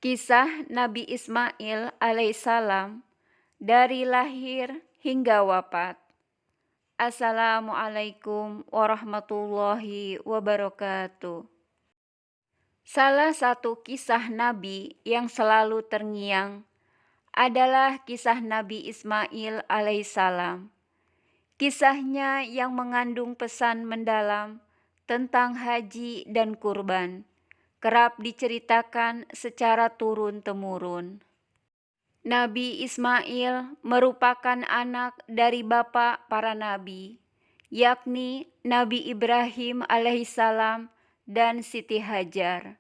Kisah Nabi Ismail alaihissalam dari lahir hingga wafat. Assalamualaikum warahmatullahi wabarakatuh. Salah satu kisah Nabi yang selalu terngiang adalah kisah Nabi Ismail alaihissalam. Kisahnya yang mengandung pesan mendalam tentang haji dan kurban kerap diceritakan secara turun-temurun. Nabi Ismail merupakan anak dari bapak para nabi, yakni Nabi Ibrahim alaihissalam dan Siti Hajar.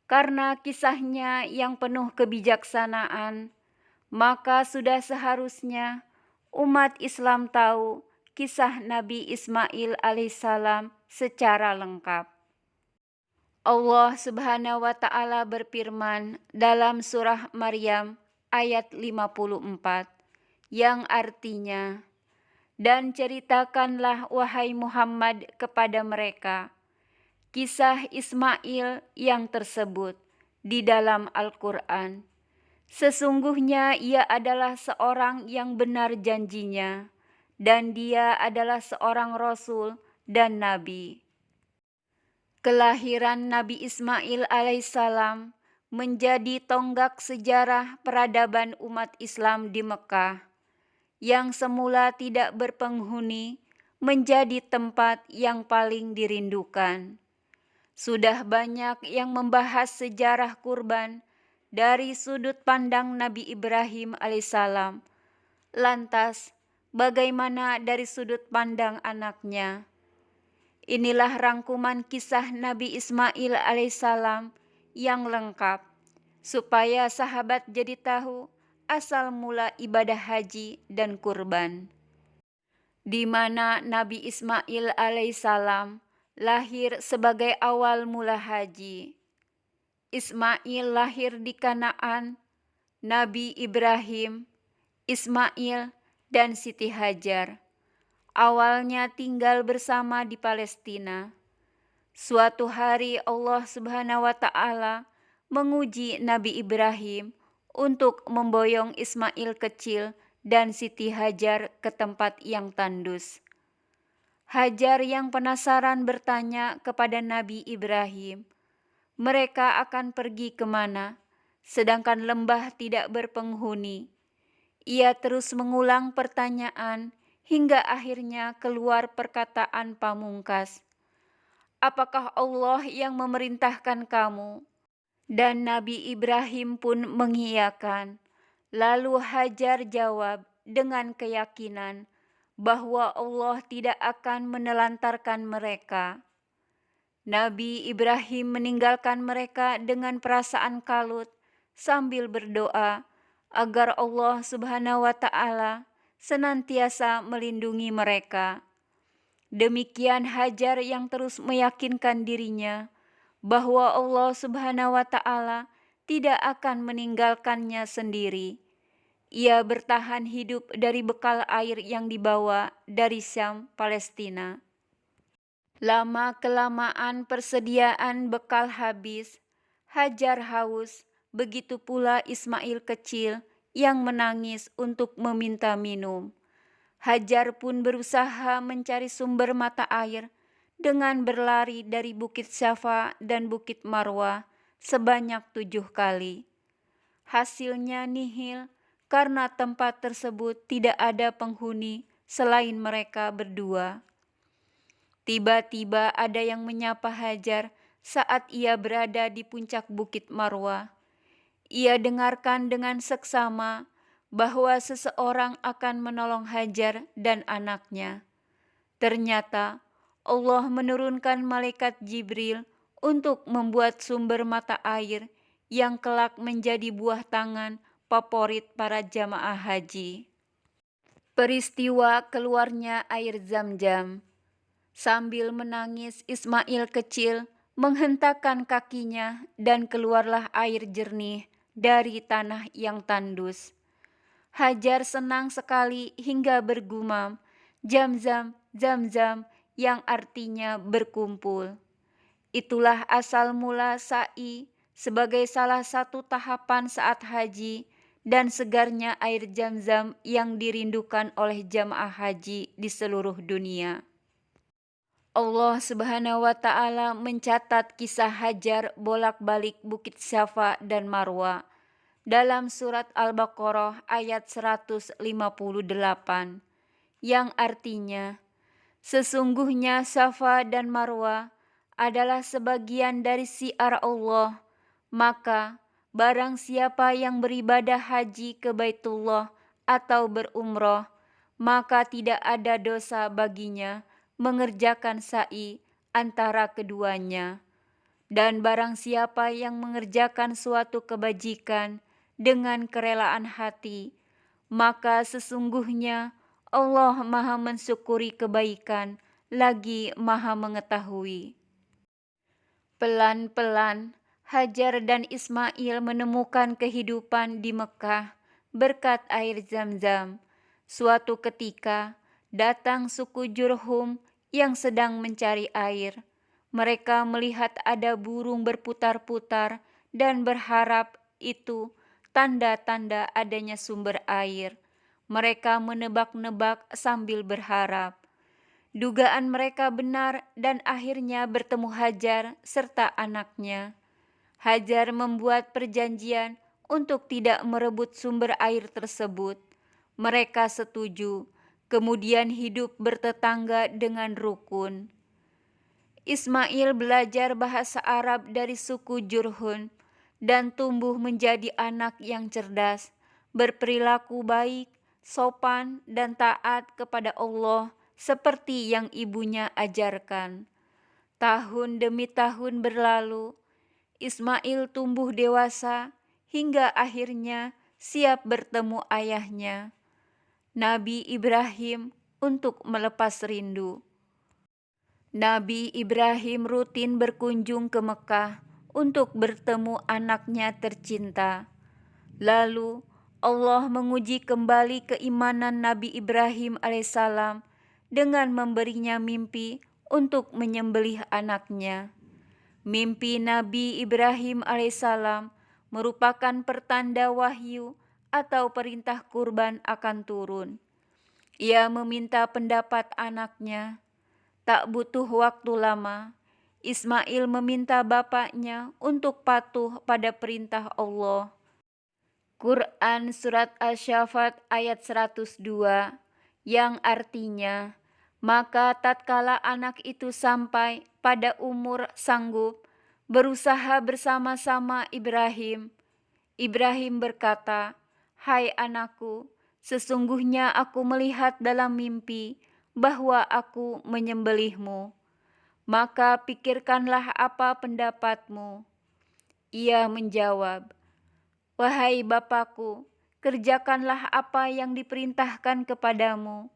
Karena kisahnya yang penuh kebijaksanaan, maka sudah seharusnya umat Islam tahu kisah Nabi Ismail alaihissalam secara lengkap. Allah Subhanahu wa Ta'ala berfirman dalam surah Maryam ayat 54 yang artinya, "Dan ceritakanlah wahai Muhammad kepada mereka kisah Ismail yang tersebut di dalam Al-Quran. Sesungguhnya ia adalah seorang yang benar janjinya, dan dia adalah seorang Rasul dan Nabi." Kelahiran Nabi Ismail alaihissalam menjadi tonggak sejarah peradaban umat Islam di Mekah, yang semula tidak berpenghuni menjadi tempat yang paling dirindukan. Sudah banyak yang membahas sejarah kurban dari sudut pandang Nabi Ibrahim alaihissalam. Lantas, bagaimana dari sudut pandang anaknya? Inilah rangkuman kisah Nabi Ismail alaihissalam yang lengkap, supaya sahabat jadi tahu asal mula ibadah haji dan kurban. Di mana Nabi Ismail alaihissalam lahir sebagai awal mula haji. Ismail lahir di Kanaan, Nabi Ibrahim, Ismail, dan Siti Hajar awalnya tinggal bersama di Palestina. Suatu hari Allah Subhanahu wa Ta'ala menguji Nabi Ibrahim untuk memboyong Ismail kecil dan Siti Hajar ke tempat yang tandus. Hajar yang penasaran bertanya kepada Nabi Ibrahim, mereka akan pergi kemana, sedangkan lembah tidak berpenghuni. Ia terus mengulang pertanyaan hingga akhirnya keluar perkataan pamungkas, "Apakah Allah yang memerintahkan kamu?" Dan Nabi Ibrahim pun mengiyakan. Lalu Hajar jawab dengan keyakinan bahwa Allah tidak akan menelantarkan mereka. Nabi Ibrahim meninggalkan mereka dengan perasaan kalut sambil berdoa agar Allah Subhanahu wa Ta'ala senantiasa melindungi mereka. Demikian Hajar yang terus meyakinkan dirinya bahwa Allah Subhanahu wa Ta'ala tidak akan meninggalkannya sendiri. Ia bertahan hidup dari bekal air yang dibawa dari Syam, Palestina. Lama-kelamaan persediaan bekal habis, Hajar haus, begitu pula Ismail kecil yang menangis untuk meminta minum. Hajar pun berusaha mencari sumber mata air dengan berlari dari Bukit Syafa dan Bukit Marwah sebanyak 7 kali. Hasilnya nihil karena tempat tersebut tidak ada penghuni selain mereka berdua. Tiba-tiba ada yang menyapa Hajar saat ia berada di puncak Bukit Marwah. Ia dengarkan dengan seksama bahwa seseorang akan menolong Hajar dan anaknya. Ternyata Allah menurunkan malaikat Jibril untuk membuat sumber mata air yang kelak menjadi buah tangan favorit para jamaah haji. Peristiwa keluarnya air Zam-Zam. Sambil menangis, Ismail kecil menghentakkan kakinya dan keluarlah air jernih dari tanah yang tandus. Hajar senang sekali hingga bergumam, "Zam-Zam, Zam-Zam," yang artinya berkumpul. Itulah asal mula sa'i sebagai salah satu tahapan saat haji dan segarnya air Zam-Zam yang dirindukan oleh jamaah haji di seluruh dunia. Allah Subhanahu wa Ta'ala mencatat kisah Hajar bolak-balik Bukit Syafa dan Marwa dalam surat Al-Baqarah ayat 158, yang artinya, sesungguhnya Safa dan Marwa adalah sebagian dari syiar Allah, maka barang siapa yang beribadah haji ke Baitullah atau berumrah, maka tidak ada dosa baginya mengerjakan sa'i antara keduanya. Dan barang siapa yang mengerjakan suatu kebajikan dengan kerelaan hati, maka sesungguhnya Allah Maha mensyukuri kebaikan, lagi Maha mengetahui. Pelan-pelan, Hajar dan Ismail menemukan kehidupan di Mekah berkat air Zam-Zam. Suatu ketika, datang suku Jurhum yang sedang mencari air. Mereka melihat ada burung berputar-putar dan berharap itu tanda-tanda adanya sumber air. Mereka menebak-nebak sambil berharap. Dugaan mereka benar dan akhirnya bertemu Hajar serta anaknya. Hajar membuat perjanjian untuk tidak merebut sumber air tersebut. Mereka setuju, kemudian hidup bertetangga dengan rukun. Ismail belajar bahasa Arab dari suku Jurhum dan tumbuh menjadi anak yang cerdas, berperilaku baik, sopan, dan taat kepada Allah seperti yang ibunya ajarkan. Tahun demi tahun berlalu, Ismail tumbuh dewasa hingga akhirnya siap bertemu ayahnya, Nabi Ibrahim, untuk melepas rindu. Nabi Ibrahim rutin berkunjung ke Mekah untuk bertemu anaknya tercinta. Lalu Allah menguji kembali keimanan Nabi Ibrahim alaihissalam dengan memberinya mimpi untuk menyembelih anaknya. Mimpi Nabi Ibrahim alaihissalam merupakan pertanda wahyu atau perintah kurban akan turun. Ia meminta pendapat anaknya. Tak butuh waktu lama, Ismail meminta bapaknya untuk patuh pada perintah Allah. Quran Surat Asy-Syaffat ayat 102, yang artinya, maka tatkala anak itu sampai pada umur sanggup, berusaha bersama-sama Ibrahim. Ibrahim berkata, "Hai anakku, sesungguhnya aku melihat dalam mimpi bahwa aku menyembelihmu. Maka pikirkanlah apa pendapatmu." Ia menjawab, "Wahai Bapakku, kerjakanlah apa yang diperintahkan kepadamu.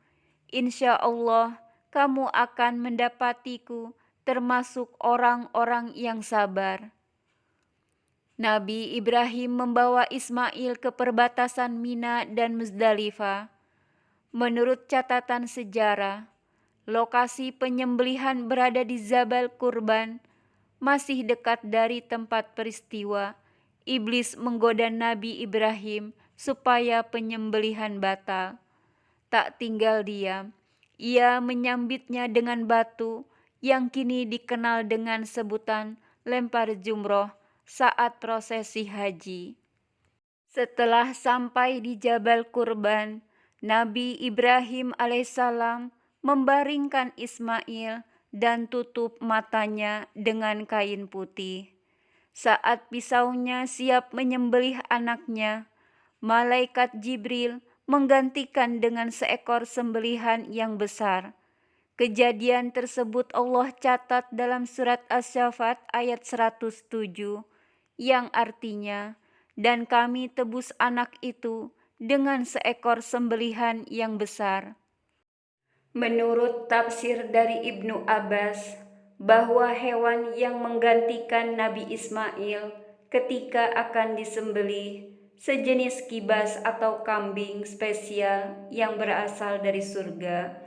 Insya Allah, kamu akan mendapatiku termasuk orang-orang yang sabar." Nabi Ibrahim membawa Ismail ke perbatasan Mina dan Muzdalifah. Menurut catatan sejarah, lokasi penyembelihan berada di Jabal Qurban, masih dekat dari tempat peristiwa iblis menggoda Nabi Ibrahim supaya penyembelihan batal. Tak tinggal diam, ia menyambitnya dengan batu yang kini dikenal dengan sebutan lempar jumroh saat prosesi haji. Setelah sampai di Jabal Qurban, Nabi Ibrahim alaihissalam membaringkan Ismail dan tutup matanya dengan kain putih. Saat pisaunya siap menyembelih anaknya, malaikat Jibril menggantikan dengan seekor sembelihan yang besar. Kejadian tersebut Allah catat dalam surat Asy-Syaffat ayat 107, yang artinya, dan kami tebus anak itu dengan seekor sembelihan yang besar. Menurut tafsir dari Ibnu Abbas, bahwa hewan yang menggantikan Nabi Ismail ketika akan disembelih sejenis kibas atau kambing spesial yang berasal dari surga.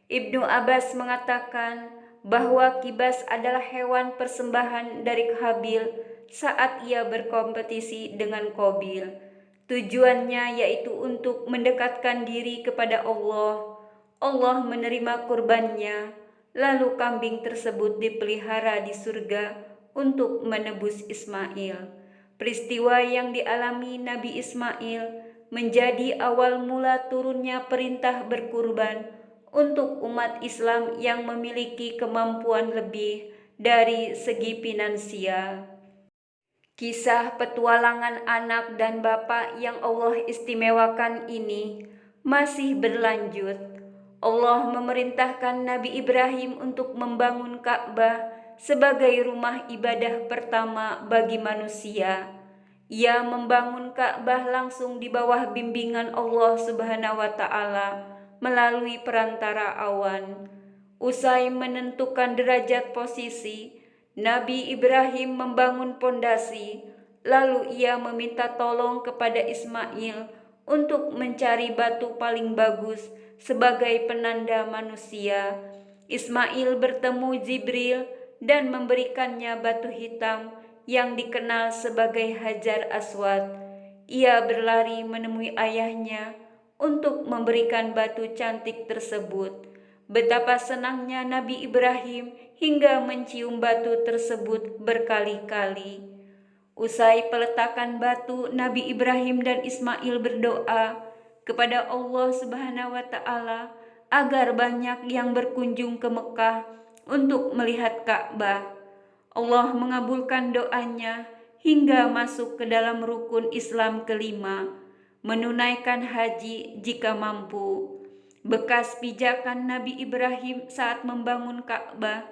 Ibnu Abbas mengatakan bahwa kibas adalah hewan persembahan dari Habil saat ia berkompetisi dengan Qabil. Tujuannya yaitu untuk mendekatkan diri kepada Allah. Allah menerima kurbannya, lalu kambing tersebut dipelihara di surga untuk menebus Ismail. Peristiwa yang dialami Nabi Ismail menjadi awal mula turunnya perintah berkurban untuk umat Islam yang memiliki kemampuan lebih dari segi finansial. Kisah petualangan anak dan bapak yang Allah istimewakan ini masih berlanjut. Allah memerintahkan Nabi Ibrahim untuk membangun Ka'bah sebagai rumah ibadah pertama bagi manusia. Ia membangun Ka'bah langsung di bawah bimbingan Allah Subhanahu wa Ta'ala melalui perantara awan. Usai menentukan derajat posisi, Nabi Ibrahim membangun pondasi, lalu ia meminta tolong kepada Ismail untuk mencari batu paling bagus sebagai penanda manusia. Ismail bertemu Jibril dan memberikannya batu hitam yang dikenal sebagai Hajar Aswad. Ia berlari menemui ayahnya untuk memberikan batu cantik tersebut. Betapa senangnya Nabi Ibrahim hingga mencium batu tersebut berkali-kali. Usai peletakan batu, Nabi Ibrahim dan Ismail berdoa kepada Allah Subhanahu wa Ta'ala agar banyak yang berkunjung ke Mekah untuk melihat Ka'bah. Allah mengabulkan doanya hingga masuk ke dalam rukun Islam kelima, menunaikan haji jika mampu. Bekas pijakan Nabi Ibrahim saat membangun Ka'bah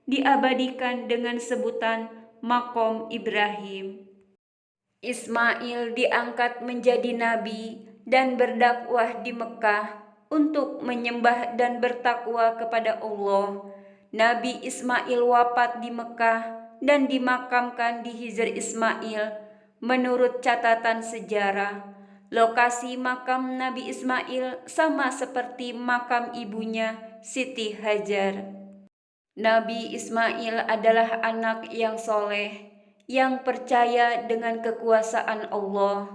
diabadikan dengan sebutan Maqam Ibrahim. Ismail diangkat menjadi nabi dan berdakwah di Mekah untuk menyembah dan bertakwa kepada Allah. Nabi Ismail wafat di Mekah dan dimakamkan di Hijr Ismail. Menurut catatan sejarah, lokasi makam Nabi Ismail sama seperti makam ibunya Siti Hajar. Nabi Ismail adalah anak yang soleh, yang percaya dengan kekuasaan Allah.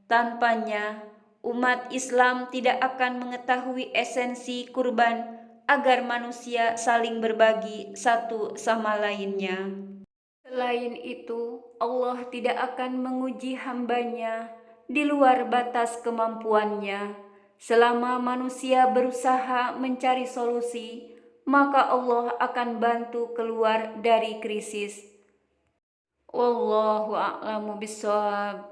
Tanpanya, umat Islam tidak akan mengetahui esensi kurban agar manusia saling berbagi satu sama lainnya. Selain itu, Allah tidak akan menguji hambanya di luar batas kemampuannya. Selama manusia berusaha mencari solusi, maka Allah akan bantu keluar dari krisis. Wallahu a'lamu bishawab.